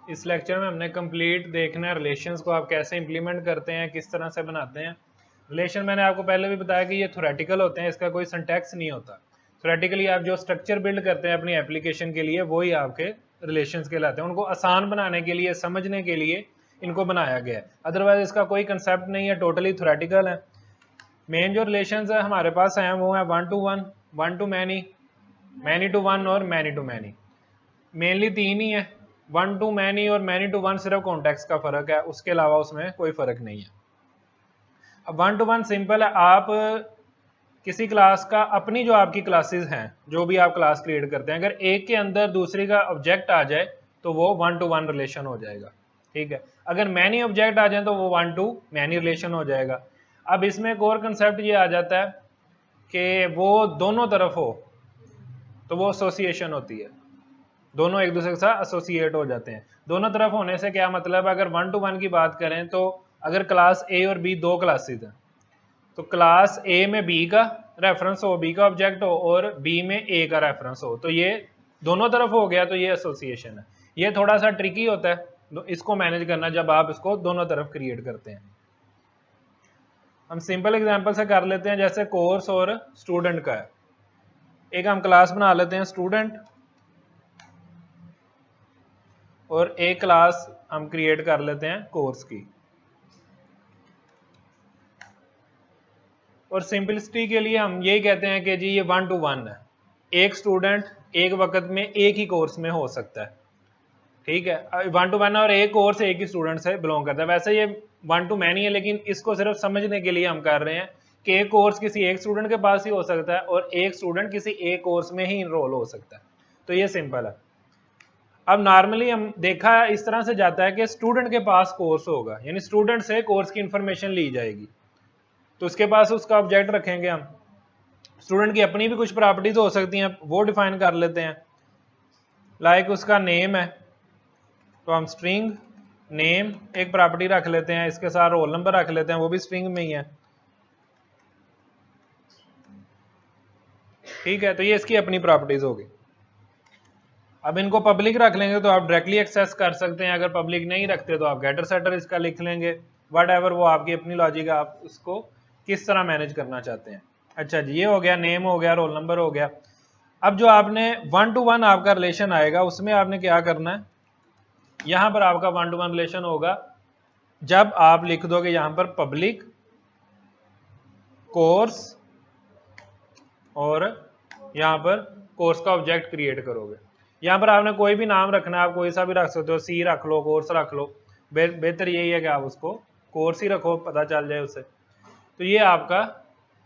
इस लेक्चर में हमने कंप्लीट देखना है रिलेशंस को आप कैसे इंप्लीमेंट करते हैं, किस तरह से बनाते हैं। रिलेशन मैंने आपको पहले भी बताया कि ये थ्योरेटिकल होते हैं, इसका कोई सिंटैक्स नहीं होता। थ्योरेटिकली आप जो स्ट्रक्चर बिल्ड करते हैं अपनी एप्लीकेशन के लिए वही आपके रिलेशंस कहलाते हैं। उनको आसान बनाने के लिए, समझने के लिए इनको बनाया गया है, अदरवाइज इसका कोई कंसेप्ट नहीं है, टोटली थ्योरेटिकल है। मेन जो रिलेशंस है हमारे पास हैं वो है one to one, one to many, many to one और मैनी टू मैनी। मेनली तीन ही है, वन टू मैनी और मैनी टू वन सिर्फ कॉन्टेक्स्ट का फर्क है, उसके अलावा उसमें कोई फर्क नहीं है। अब वन टू वन सिंपल है, आप किसी क्लास का, अपनी जो आपकी क्लासेस हैं, जो भी आप क्लास क्रिएट करते हैं, अगर एक के अंदर दूसरी का ऑब्जेक्ट आ जाए तो वो वन टू वन रिलेशन हो जाएगा, ठीक है। अगर मैनी ऑब्जेक्ट आ जाए तो वो वन टू मैनी रिलेशन हो जाएगा। अब इसमें एक और कंसेप्ट ये आ जाता है कि वो दोनों तरफ हो तो वो एसोसिएशन होती है, दोनों एक दूसरे के साथ एसोसिएट हो जाते हैं। दोनों तरफ होने से क्या मतलब है, अगर वन टू वन की बात करें तो अगर क्लास ए और बी दो क्लासेज हैं तो क्लास ए में बी का रेफरेंस हो, बी का ऑब्जेक्ट हो, और बी में ए का रेफरेंस हो, तो ये दोनों तरफ हो गया, तो ये एसोसिएशन है। ये थोड़ा सा ट्रिकी होता है इसको मैनेज करना जब आप इसको दोनों तरफ क्रिएट करते हैं। हम सिंपल एग्जांपल से कर लेते हैं, जैसे कोर्स और स्टूडेंट का है। एक हम क्लास बना लेते हैं स्टूडेंट, और एक क्लास हम क्रिएट कर लेते हैं कोर्स की। और सिंपलिसिटी के लिए हम यही कहते हैं कि जी ये वन टू वन है, एक स्टूडेंट एक वक्त में एक ही कोर्स में हो सकता है, ठीक है। वन टू वन और एक कोर्स एक ही स्टूडेंट से बिलोंग करता है। वैसे ये वन टू मैनी है, लेकिन इसको सिर्फ समझने के लिए हम कर रहे हैं कि एक कोर्स किसी एक स्टूडेंट के पास ही हो सकता है और एक स्टूडेंट किसी एक कोर्स में ही इनरोल हो सकता है, तो ये सिंपल है। अब नॉर्मली हम देखा इस तरह से जाता है कि स्टूडेंट के पास कोर्स होगा, यानी स्टूडेंट से कोर्स की इंफॉर्मेशन ली जाएगी, तो उसके पास उसका ऑब्जेक्ट रखेंगे हम। स्टूडेंट की अपनी भी कुछ प्रॉपर्टीज हो सकती हैं, वो डिफाइन कर लेते हैं। लाइक उसका नेम है तो हम स्ट्रिंग नेम एक प्रॉपर्टी रख लेते हैं, इसके साथ रोल नंबर रख लेते हैं, वो भी स्ट्रिंग में ही है, ठीक है। तो ये इसकी अपनी प्रॉपर्टीज होगी। अब इनको पब्लिक रख लेंगे तो आप डायरेक्टली एक्सेस कर सकते हैं, अगर पब्लिक नहीं रखते तो आप गेटर सेटर इसका लिख लेंगे, वट एवर, वो आपकी अपनी लॉजिक है, आप उसको किस तरह मैनेज करना चाहते हैं। अच्छा जी, ये हो गया, नेम हो गया, रोल नंबर हो गया। अब जो आपने वन टू वन आपका रिलेशन आएगा उसमें आपने क्या करना है, यहां पर आपका वन टू वन रिलेशन होगा जब आप लिख दोगे यहां पर पब्लिक कोर्स और यहां पर कोर्स का ऑब्जेक्ट क्रिएट करोगे। यहां पर आपने कोई भी नाम रखना है, आप कोई सा भी रख सकते हो, सी रख लो, कोर्स रख लो, बेहतर यही है कि आप उसको कोर्स ही रखो, पता चल जाए उससे। तो ये आपका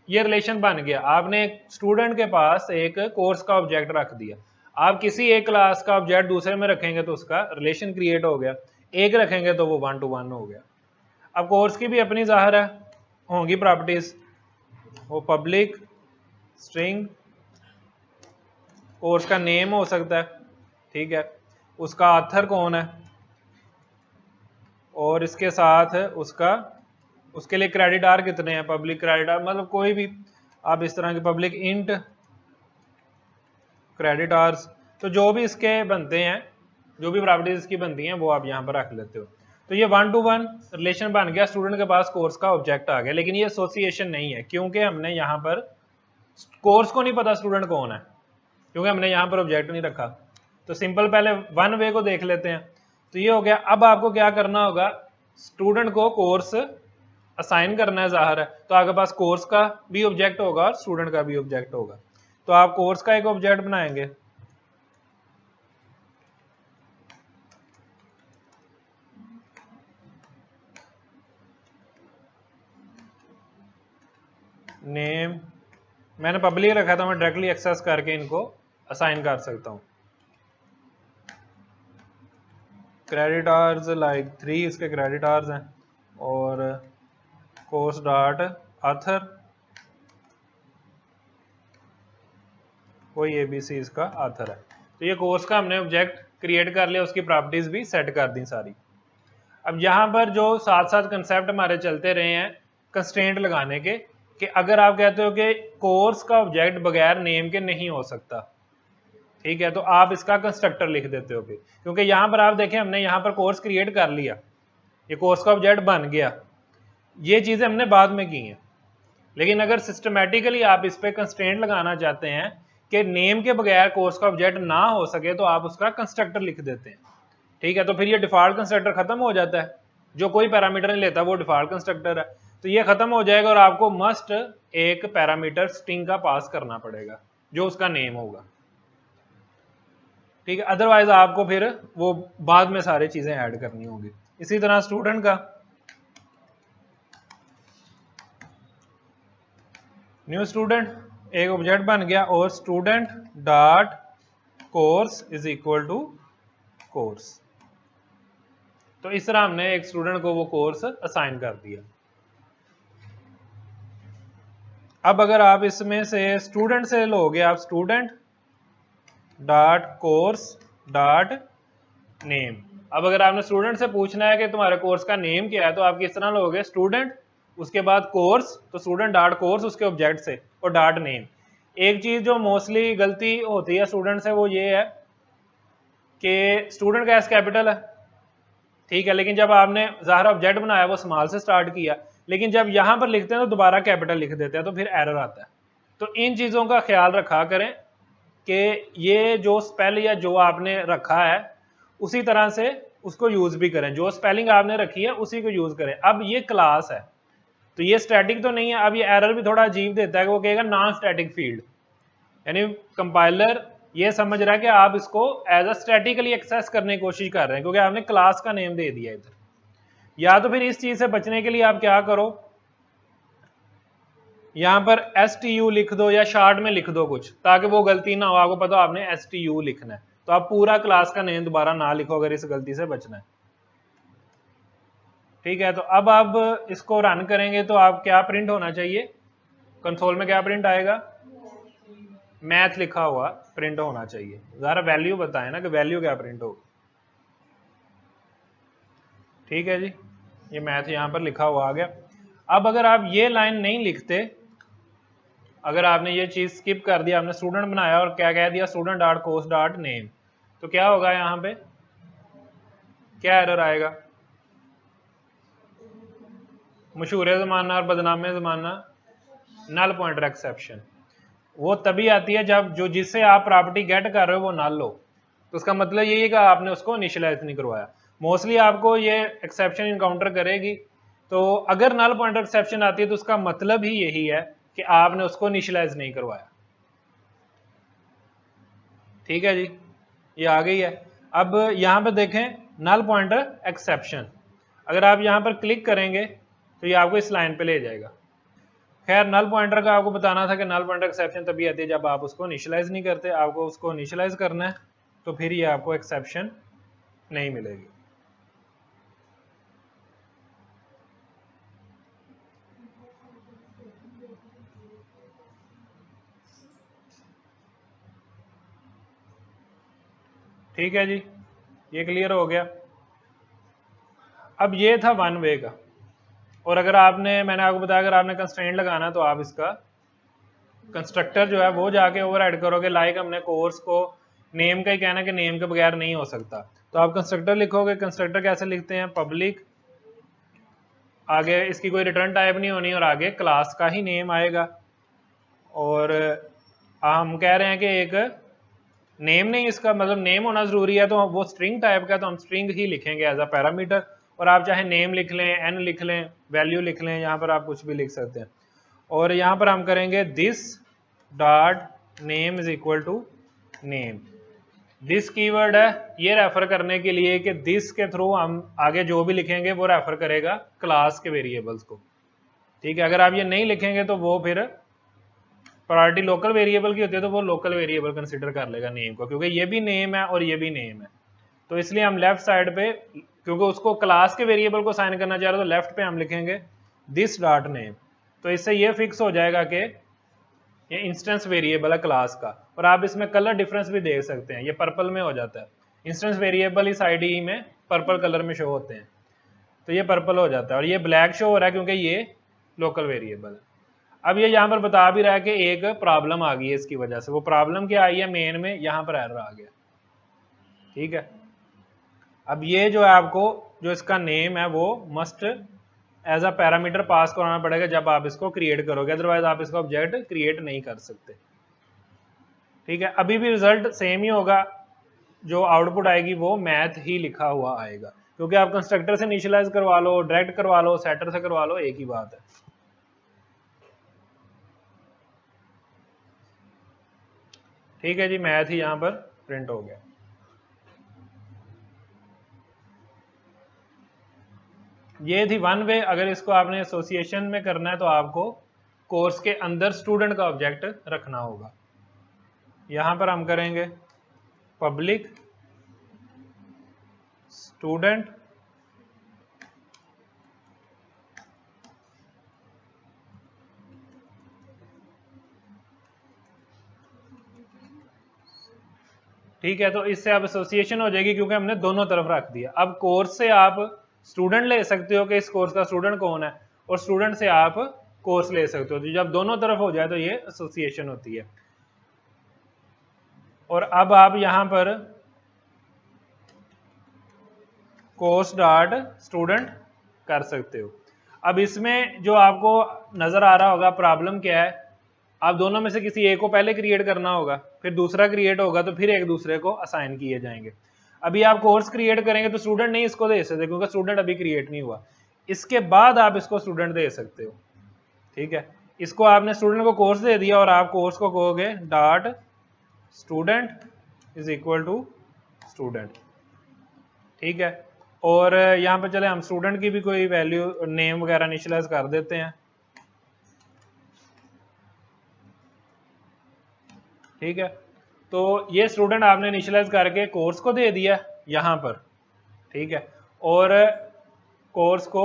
ये रिलेशन बन गया, आपने एक स्टूडेंट के पास एक कोर्स का ऑब्जेक्ट रख दिया। आप किसी एक क्लास का ऑब्जेक्ट दूसरे में रखेंगे तो उसका रिलेशन क्रिएट हो गया, एक रखेंगे तो वो वन टू वन हो गया। अब कोर्स की भी अपनी जाहिर है होंगी प्रॉपर्टीज, वो पब्लिक स्ट्रिंग, कोर्स का नेम हो सकता है, ठीक है, उसका ऑथर कौन है, और इसके साथ उसका, उसके लिए क्रेडिट आर कितने हैं, पब्लिक क्रेडिट आर, मतलब कोई भी आप इस तरह के पब्लिक इंट क्रेडिट आर्स, तो जो भी इसके बनते हैं, जो भी प्रॉपर्टीज इसकी बनती हैं वो आप यहाँ पर रख लेते हो। तो ये वन टू वन रिलेशन बन गया, स्टूडेंट के पास कोर्स का ऑब्जेक्ट आ गया, लेकिन ये एसोसिएशन नहीं है क्योंकि हमने यहाँ पर कोर्स को नहीं पता स्टूडेंट कौन है, क्योंकि हमने यहाँ पर ऑब्जेक्ट नहीं रखा। तो सिंपल पहले वन वे को देख लेते हैं। तो ये हो गया, अब आपको क्या करना होगा, स्टूडेंट को कोर्स असाइन करना है, जाहिर है, तो आपके पास कोर्स का भी ऑब्जेक्ट होगा और स्टूडेंट का भी ऑब्जेक्ट होगा। तो आप कोर्स का एक ऑब्जेक्ट बनाएंगे, नेम मैंने पब्लिक रखा था, मैं डायरेक्टली एक्सेस करके इनको असाइन कर सकता हूं। क्रेडिट आवर्स लाइक 3 इसके क्रेडिट आवर्स हैं, और कोर्स डॉट ऑथर कोई ABC इसका ऑथर है। तो ये कोर्स का हमने ऑब्जेक्ट क्रिएट कर लिया, उसकी प्रॉपर्टीज भी सेट कर दी सारी। अब यहाँ पर जो साथ साथ कंसेप्ट हमारे चलते रहे हैं कंस्ट्रेंट लगाने के, कि अगर आप कहते हो कि कोर्स का ऑब्जेक्ट बगैर नेम के नहीं हो सकता, ठीक है, तो आप इसका कंस्ट्रक्टर लिख देते हो फिर, क्योंकि यहाँ पर आप देखें हमने यहाँ पर कोर्स क्रिएट कर लिया, ये कोर्स का ऑब्जेक्ट बन गया, ये चीज़ें हमने बाद में की हैं। लेकिन अगर सिस्टमेटिकली आप इस पर कंस्ट्रेंट लगाना चाहते हैं कि नेम के बगैर कोर्स का ऑब्जेक्ट ना हो सके, तो आप उसका कंस्ट्रक्टर लिख देते हैं। ठीक है, तो फिर ये डिफॉल्ट कंस्ट्रक्टर खत्म हो जाता है, जो कोई पैरामीटर नहीं लेता वो डिफॉल्ट कंस्ट्रक्टर है, तो ये खत्म हो जाएगा और आपको मस्ट एक पैरामीटर स्ट्रिंग का पास करना पड़ेगा जो उसका नेम होगा। ठीक है, अदरवाइज आपको फिर वो बाद में सारी चीजें ऐड करनी होगी। इसी तरह स्टूडेंट का न्यू स्टूडेंट एक ऑब्जेक्ट बन गया और student dot course is equal to course, तो इस तरह हमने एक स्टूडेंट को वो कोर्स असाइन कर दिया। अब अगर आप इसमें से स्टूडेंट से लोगे, आप student dot course dot name, अब अगर आपने स्टूडेंट से पूछना है कि तुम्हारे कोर्स का नेम क्या है, तो आप किस तरह लोगे, स्टूडेंट उसके बाद कोर्स, तो स्टूडेंट डॉट कोर्स उसके ऑब्जेक्ट से और डॉट नेम। एक चीज जो मोस्टली गलती होती है स्टूडेंट से वो ये है कि स्टूडेंट का एस कैपिटल है, ठीक है, लेकिन जब आपने ज़ाहिर ऑब्जेक्ट बनाया वो स्मॉल से स्टार्ट किया, लेकिन जब यहां पर लिखते हैं तो दोबारा कैपिटल लिख देते हैं, तो फिर एरर आता है। तो इन चीज़ों का ख्याल रखा करें कि ये जो स्पेल या जो आपने रखा है उसी तरह से उसको यूज़ भी करें, जो स्पेलिंग आपने रखी है उसी को यूज़ करें। अब ये क्लास है तो ये स्टैटिक तो नहीं है, अब ये एरर भी थोड़ा अजीब देता है कि वो कहेगा नॉन स्टैटिक फील्ड, यानी कंपाइलर ये समझ रहा है कि आप इसको एज अ स्टैटिकली एक्सेस करने की कोशिश कर रहे हैं क्योंकि आपने क्लास का नेम दे दिया इधर। या तो फिर इस चीज से बचने के लिए आप क्या करो, यहां पर STU लिख दो या शॉर्ट में लिख दो कुछ, ताकि वो गलती ना हो, आपको पता हो आपने STU लिखना है, तो आप पूरा क्लास का नेम दोबारा ना लिखो अगर इस गलती से बचना है। ठीक है, तो अब आप इसको रन करेंगे तो आप क्या प्रिंट होना चाहिए, कंसोल में क्या प्रिंट आएगा, मैथ लिखा हुआ प्रिंट होना चाहिए। जरा वैल्यू बताएं ना कि वैल्यू क्या प्रिंट होगा। ठीक है जी, ये मैथ यहां पर लिखा हुआ आ गया। अब अगर आप ये लाइन नहीं लिखते, अगर आपने ये चीज स्किप कर दिया, आपने स्टूडेंट बनाया और क्या कह दिया student dot course dot name, तो क्या होगा, यहां पे क्या एरर आएगा, मशहूर जमाना और बदनाम जमाना नल पॉइंटर एक्सेप्शन। वो तभी आती है जब जो जिससे आप प्रॉपर्टी गेट कर रहे हो वो नल हो, तो उसका मतलब यही है कि आपने उसको इनिशियलाइज नहीं करवाया। मोस्टली आपको ये एक्सेप्शन इनकाउंटर करेगी, तो अगर नल पॉइंटर एक्सेप्शन आती है तो उसका मतलब ही यही है कि आपने उसको इनिशियलाइज नहीं करवाया। ठीक है जी, ये आ गई है। अब यहां पे देखें नल पॉइंटर एक्सेप्शन, अगर आप यहां पर क्लिक करेंगे तो ये आपको इस लाइन पे ले जाएगा। खैर नल पॉइंटर का आपको बताना था कि नल पॉइंटर एक्सेप्शन तभी आती है जब आप उसको इनिशियलाइज नहीं करते, आपको उसको इनिशियलाइज करना है तो फिर ये आपको एक्सेप्शन नहीं मिलेगी। ठीक है जी, ये क्लियर हो गया। अब ये था वन वे का, और अगर आपने, मैंने आपको बताया अगर आपने कंस्ट्रेंट लगाना तो आप इसका कंस्ट्रक्टर जो है वो जाके ओवरराइड करोगे, लाइक हमने कोर्स को नेम का ही कहना कि नेम के बगैर नहीं हो सकता, तो आप कंस्ट्रक्टर लिखोगे। कंस्ट्रक्टर कैसे लिखते हैं, पब्लिक, आगे इसकी कोई रिटर्न टाइप नहीं होनी और आगे क्लास का ही नेम आएगा, और हम कह रहे हैं कि एक नेम नहीं, इसका मतलब नेम होना जरूरी है, तो वो स्ट्रिंग टाइप का, तो हम स्ट्रिंग ही लिखेंगे एज अ पैरामीटर, और आप चाहे नेम लिख लें, एन लिख लें, वैल्यू लिख लें, यहाँ पर आप कुछ भी लिख सकते हैं। और यहाँ पर हम करेंगे this dot name is equal to name. This keyword है ये रेफर करने के लिए कि दिस के थ्रू हम आगे जो भी लिखेंगे वो रेफर करेगा क्लास के वेरिएबल्स को। ठीक है, अगर आप ये नहीं लिखेंगे तो वो फिर प्रायोरिटी लोकल वेरिएबल की होती है, तो वो लोकल वेरिएबल कंसिडर कर लेगा नेम को, क्योंकि ये भी नेम है और ये भी नेम है। तो इसलिए हम लेफ्ट साइड पे, क्योंकि उसको क्लास के वेरिएबल को साइन करना चाह रहे हो, तो लेफ्ट पे हम लिखेंगे दिस डॉट नेम, तो इससे ये फिक्स हो जाएगा कि ये इंस्टेंस वेरिएबल है क्लास का। और आप इसमें कलर डिफरेंस भी देख सकते हैं, ये पर्पल में हो जाता है, इंस्टेंस वेरिएबल इस आईडी में पर्पल कलर में शो होते हैं, तो ये पर्पल हो जाता है, और ये ब्लैक शो हो रहा है क्योंकि ये लोकल वेरिएबल है। अब ये यहाँ पर बता भी रहा है कि एक प्रॉब्लम आ गई है इसकी वजह से। वो प्रॉब्लम क्या आई है मेन में, यहाँ पर एरर आ गया। ठीक है, अब ये जो है आपको जो इसका नेम है वो must as a parameter pass कराना पड़ेगा जब आप इसको क्रिएट करोगे, अदरवाइज आप इसका ऑब्जेक्ट क्रिएट नहीं कर सकते। ठीक है, अभी भी रिजल्ट सेम ही होगा, जो आउटपुट आएगी वो मैथ ही लिखा हुआ आएगा, क्योंकि आप कंस्ट्रक्टर से इनिशियलाइज करवा लो, डायरेक्ट करवा लो, सेटर से करवा लो, एक ही बात है। ठीक है जी, मैथ ही यहां पर प्रिंट हो गया। ये थी वन वे। अगर इसको आपने एसोसिएशन में करना है तो आपको कोर्स के अंदर स्टूडेंट का ऑब्जेक्ट रखना होगा। यहां पर हम करेंगे पब्लिक स्टूडेंट ठीक है, तो इससे आप एसोसिएशन हो जाएगी क्योंकि हमने दोनों तरफ रख दिया। अब कोर्स से आप स्टूडेंट ले सकते हो कि इस कोर्स का स्टूडेंट कौन है, और स्टूडेंट से आप कोर्स ले सकते हो। तो जब दोनों तरफ हो जाए तो ये एसोसिएशन होती है। और अब आप यहां पर कोर्स डॉट स्टूडेंट कर सकते हो। अब इसमें जो आपको नजर आ रहा होगा प्रॉब्लम क्या है, आप दोनों में से किसी एक को पहले क्रिएट करना होगा, फिर दूसरा क्रिएट होगा, तो फिर एक दूसरे को असाइन किए जाएंगे। अभी आप कोर्स क्रिएट करेंगे तो स्टूडेंट नहीं इसको दे सकते क्योंकि स्टूडेंट अभी क्रिएट नहीं हुआ। इसके बाद आप इसको स्टूडेंट दे सकते हो। ठीक है, इसको आपने स्टूडेंट को कोर्स दे दिया और आप कोर्स को कहोगे dot student is equal to student. ठीक है, और यहां पर चले हम स्टूडेंट की भी कोई वैल्यू नेम वगैरह इनिशियलाइज कर देते हैं। ठीक है, तो ये स्टूडेंट आपने इनिशियलाइज करके कोर्स को दे दिया यहां पर। ठीक है, और कोर्स को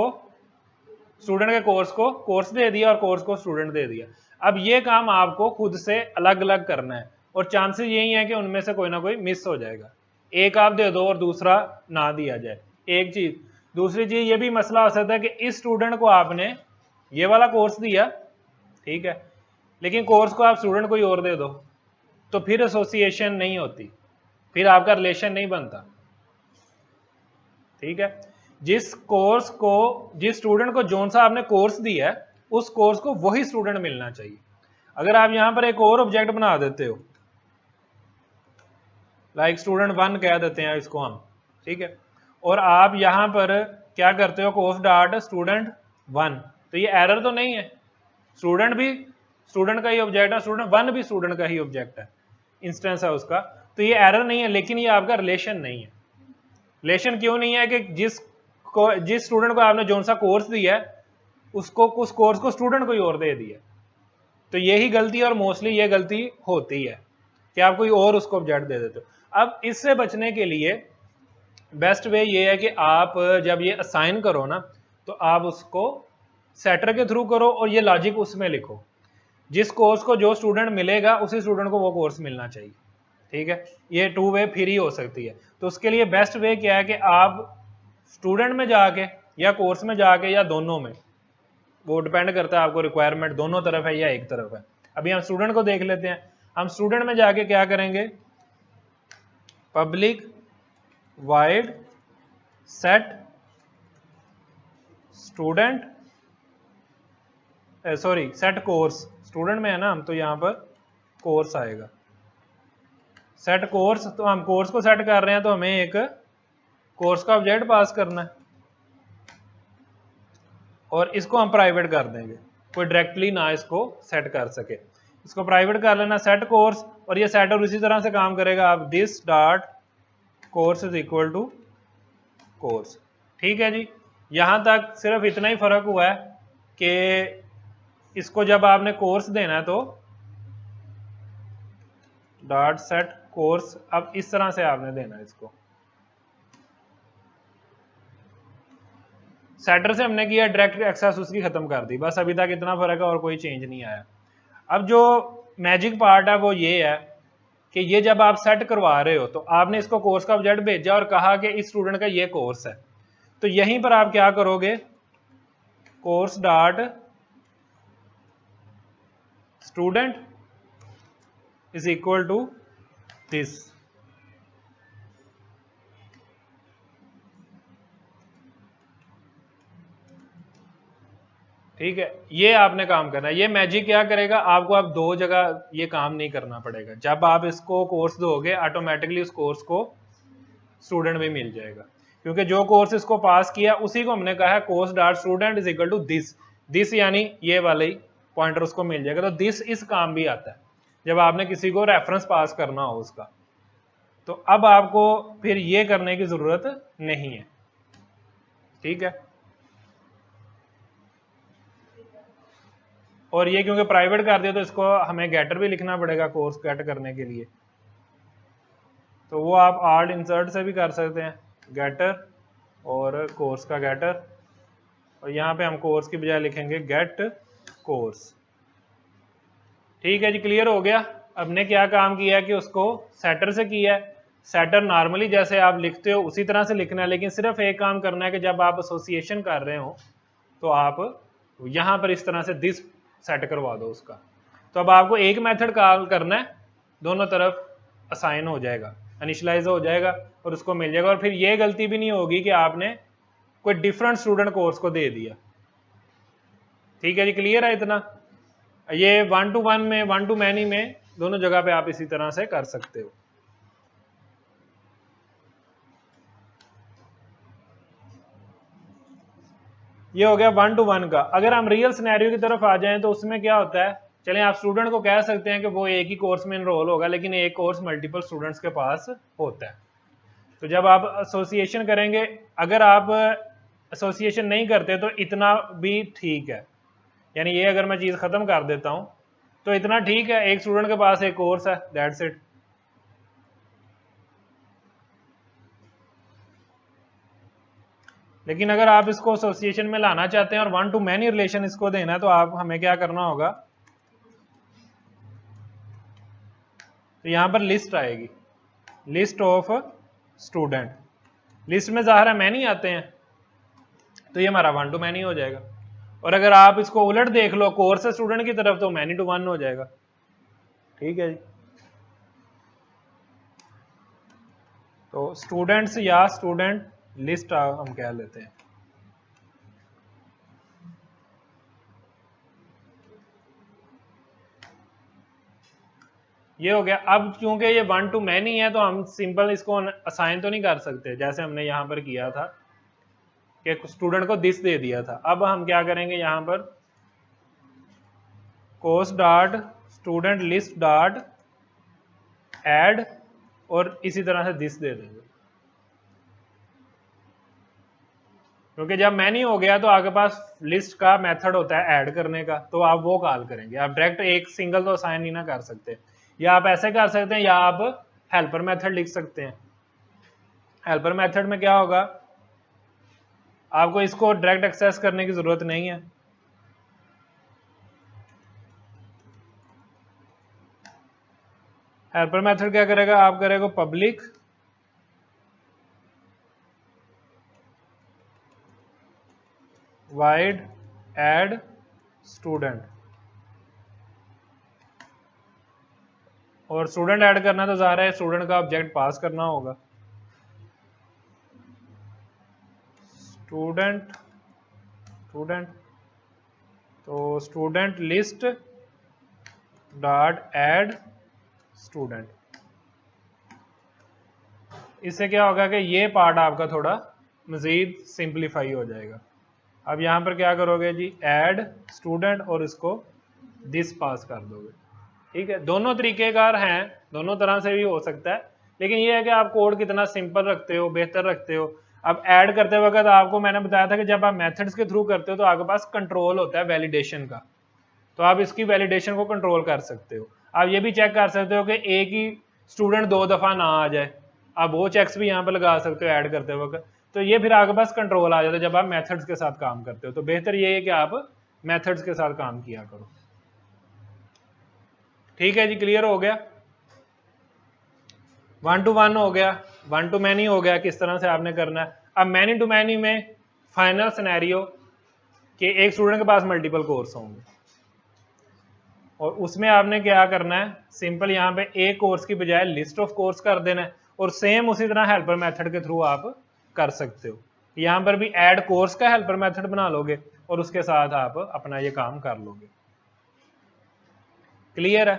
स्टूडेंट के कोर्स को कोर्स दे दिया और कोर्स को स्टूडेंट दे दिया। अब ये काम आपको खुद से अलग अलग करना है और चांसेस यही है कि उनमें से कोई ना कोई मिस हो जाएगा। एक आप दे दो और दूसरा ना दिया जाए, एक चीज। दूसरी चीज ये भी मसला हो सकता है कि इस स्टूडेंट को आपने ये वाला कोर्स दिया, ठीक है, लेकिन कोर्स को आप स्टूडेंट कोई और दे दो, तो फिर एसोसिएशन नहीं होती, फिर आपका रिलेशन नहीं बनता। ठीक है, जिस स्टूडेंट को जोन सा आपने कोर्स दिया है उस कोर्स को वही स्टूडेंट मिलना चाहिए। अगर आप यहां पर एक और ऑब्जेक्ट बना देते हो, लाइक स्टूडेंट 1 कह देते हैं इसको हम, ठीक है, और आप यहां पर क्या करते हो कोर्स डॉट स्टूडेंट 1, तो ये एरर तो नहीं है, स्टूडेंट भी स्टूडेंट का ही ऑब्जेक्ट है, स्टूडेंट 1 भी स्टूडेंट का ही ऑब्जेक्ट है, इंस्टेंस है उसका, तो ये एरर नहीं है। लेकिन ये आपका रिलेशन नहीं है। रिलेशन क्यों नहीं है कि जिस स्टूडेंट को आपने जोन सा कोर्स दिया है उसको उस कोर्स को स्टूडेंट कोई और दे दिया, तो यही गलती, और मोस्टली ये गलती होती है कि आप कोई और उसको ऑब्जेक्ट दे देते हो। अब इससे बचने के लिए बेस्ट वे ये है कि आप जब ये असाइन करो ना तो आप उसको सेटर के थ्रू करो और ये लॉजिक उसमें लिखो, जिस कोर्स को जो स्टूडेंट मिलेगा उसी स्टूडेंट को वो कोर्स मिलना चाहिए। ठीक है, ये 2 वे फिर ही हो सकती है। तो उसके लिए बेस्ट वे क्या है कि आप स्टूडेंट में जाके या कोर्स में जाके या दोनों में, वो डिपेंड करता है आपको रिक्वायरमेंट दोनों तरफ है या एक तरफ है। अभी हम स्टूडेंट को देख लेते हैं। हम स्टूडेंट में जाके क्या करेंगे, public wide set student sorry set course, student में है ना हम, तो यहां पर कोर्स आएगा, सेट कोर्स। तो हम कोर्स को सेट कर रहे हैं तो हमें एक कोर्स का ऑब्जेक्ट पास करना है और इसको हम प्राइवेट कर देंगे, कोई डायरेक्टली ना इसको सेट कर सके। इसको प्राइवेट कर लेना सेट कोर्स, और ये सेट और इसी तरह से काम करेगा। आप this dot course is equal to course. ठीक है जी, यहां तक सिर्फ इतना ही फर्क हुआ है कि इसको जब आपने कोर्स देना है तो डॉट सेट कोर्स, अब इस तरह से आपने देना है इसको। सेटर से हमने किया डायरेक्ट एक्सेस उसकी खत्म कर दी, बस अभी तक इतना फर्क है और कोई चेंज नहीं आया। अब जो मैजिक पार्ट है वो ये है कि ये जब आप सेट करवा रहे हो तो आपने इसको कोर्स का ऑब्जेक्ट भेजा और कहा कि इस स्टूडेंट का ये कोर्स है, तो यहीं पर आप क्या करोगे, course dot student is equal to this. ठीक है, ये आपने काम करना है। ये मैजिक क्या करेगा आपको, आप दो जगह ये काम नहीं करना पड़ेगा। जब आप इसको कोर्स दोगे ऑटोमेटिकली उस कोर्स को स्टूडेंट भी मिल जाएगा, क्योंकि जो कोर्स इसको पास किया उसी को हमने कहा है course dot student is equal to this. This यानी ये वाले पॉइंटर उसको मिल जाएगा। तो दिस इस काम भी आता है जब आपने किसी को रेफरेंस पास करना हो उसका। तो अब आपको फिर ये करने की जरूरत नहीं है। ठीक है, और ये क्योंकि प्राइवेट कर दिया तो इसको हमें गेटर भी लिखना पड़ेगा कोर्स गेट करने के लिए। तो वो आप आर्ट इंसर्ट से भी कर सकते हैं, गेटर और कोर्स का गेटर, और यहाँ पे हम कोर्स की बजाय लिखेंगे गेट कोर्स। ठीक है जी, क्लियर हो गया। हमने क्या काम किया है कि उसको सेटर से किया है। सेटर नॉर्मली जैसे आप लिखते हो उसी तरह से लिखना है, लेकिन सिर्फ एक काम करना है कि जब आप एसोसिएशन कर रहे हो तो आप यहाँ पर इस तरह से दिस सेट करवा दो उसका। तो अब आपको एक मेथड कॉल करना है, दोनों तरफ असाइन हो जाएगा, इनिशियलाइज हो जाएगा और उसको मिल जाएगा। और फिर ये गलती भी नहीं होगी कि आपने कोई डिफरेंट स्टूडेंट कोर्स को दे दिया। ठीक है जी, क्लियर है इतना। ये 1 to 1 में 1 to many में दोनों जगह पे आप इसी तरह से कर सकते हो। ये हो गया 1 to 1 का। अगर हम रियल सिनेरियो की तरफ आ जाएं तो उसमें क्या होता है, चलें आप स्टूडेंट को कह सकते हैं कि वो एक ही कोर्स में इनरोल होगा, लेकिन एक कोर्स मल्टीपल स्टूडेंट्स के पास होता है। तो जब आप एसोसिएशन करेंगे, अगर आप एसोसिएशन नहीं करते तो इतना भी ठीक है, यानी ये अगर मैं चीज खत्म कर देता हूं तो इतना ठीक है, एक स्टूडेंट के पास एक कोर्स है, दैट्स इट। लेकिन अगर आप इसको एसोसिएशन में लाना चाहते हैं और 1 to many रिलेशन इसको देना है तो आप हमें क्या करना होगा, तो यहां पर लिस्ट आएगी, लिस्ट ऑफ स्टूडेंट। लिस्ट में ज़ाहिर है मैनी आते हैं तो ये हमारा 1 to many हो जाएगा। और अगर आप इसको उलट देख लो कोर्स से स्टूडेंट की तरफ तो मैनी टू 1 हो जाएगा। ठीक है जी, तो स्टूडेंट्स या स्टूडेंट लिस्ट हम कह लेते हैं। ये हो गया। अब क्योंकि ये 1 to many है तो हम सिंपल इसको असाइन तो नहीं कर सकते जैसे हमने यहां पर किया था कि स्टूडेंट को दिस दे दिया था। अब हम क्या करेंगे, यहां पर course dot student list dot add और इसी तरह से दिस दे देंगे, क्योंकि जब मैनी हो गया तो आपके पास लिस्ट का मेथड होता है ऐड करने का, तो आप वो कॉल करेंगे। आप डायरेक्ट एक सिंगल तो असाइन नहीं ना कर सकते, या आप ऐसे कर सकते हैं या आप हेल्पर मेथड लिख सकते हैं। हेल्पर मेथड में क्या होगा, आपको इसको डायरेक्ट एक्सेस करने की जरूरत नहीं है। हेल्पर मेथड क्या करेगा, आप करेगा पब्लिक वाइड ऐड स्टूडेंट, और स्टूडेंट ऐड करना तो ज़ाहिर है स्टूडेंट का ऑब्जेक्ट पास करना होगा। स्टूडेंट स्टूडेंट तो student list dot add student. इससे क्या होगा कि ये पार्ट आपका थोड़ा मजीद सिंप्लीफाई हो जाएगा। अब यहां पर क्या करोगे जी, ऐड स्टूडेंट और इसको दिस पास कर दोगे। ठीक है, दोनों तरीकेकार हैं, दोनों तरह से भी हो सकता है, लेकिन ये है कि आप कोड कितना सिंपल रखते हो, बेहतर रखते हो। अब ऐड करते वक्त आपको मैंने बताया था कि जब आप मेथड्स के थ्रू करते हो तो आपके पास कंट्रोल होता है वैलिडेशन का, तो आप इसकी वैलिडेशन को कंट्रोल कर सकते हो। आप ये भी चेक कर सकते हो कि एक ही स्टूडेंट 2 दफा ना आ जाए, आप वो चेक्स भी यहाँ पर लगा सकते हो ऐड करते वक्त। तो ये फिर आपके पास कंट्रोल आ जाता है जब आप मेथड्स के साथ काम करते हो। तो बेहतर ये है कि आप मेथड्स के साथ काम किया करो। ठीक है जी, क्लियर हो गया। 1 to 1 हो गया, 1 to many हो गया, किस तरह से आपने करना है। अब मैनी टू मैनी में फाइनल सिनेरियो कि एक स्टूडेंट के पास मल्टीपल कोर्स होंगे। और उसमें आपने क्या करना है, सिंपल यहाँ पे एक कोर्स की बजाय लिस्ट ऑफ कोर्स कर देना है, और सेम उसी तरह हेल्पर मेथड के थ्रू आप कर सकते हो। यहाँ पर भी ऐड कोर्स का हेल्पर मेथड बना लोगे और उसके साथ आप अपना ये काम कर लोगे। क्लियर है?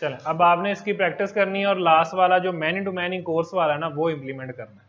चले अब आपने इसकी प्रैक्टिस करनी है और लास्ट वाला जो मैनी टू मैनी कोर्स वाला है ना, वो इंप्लीमेंट करना है।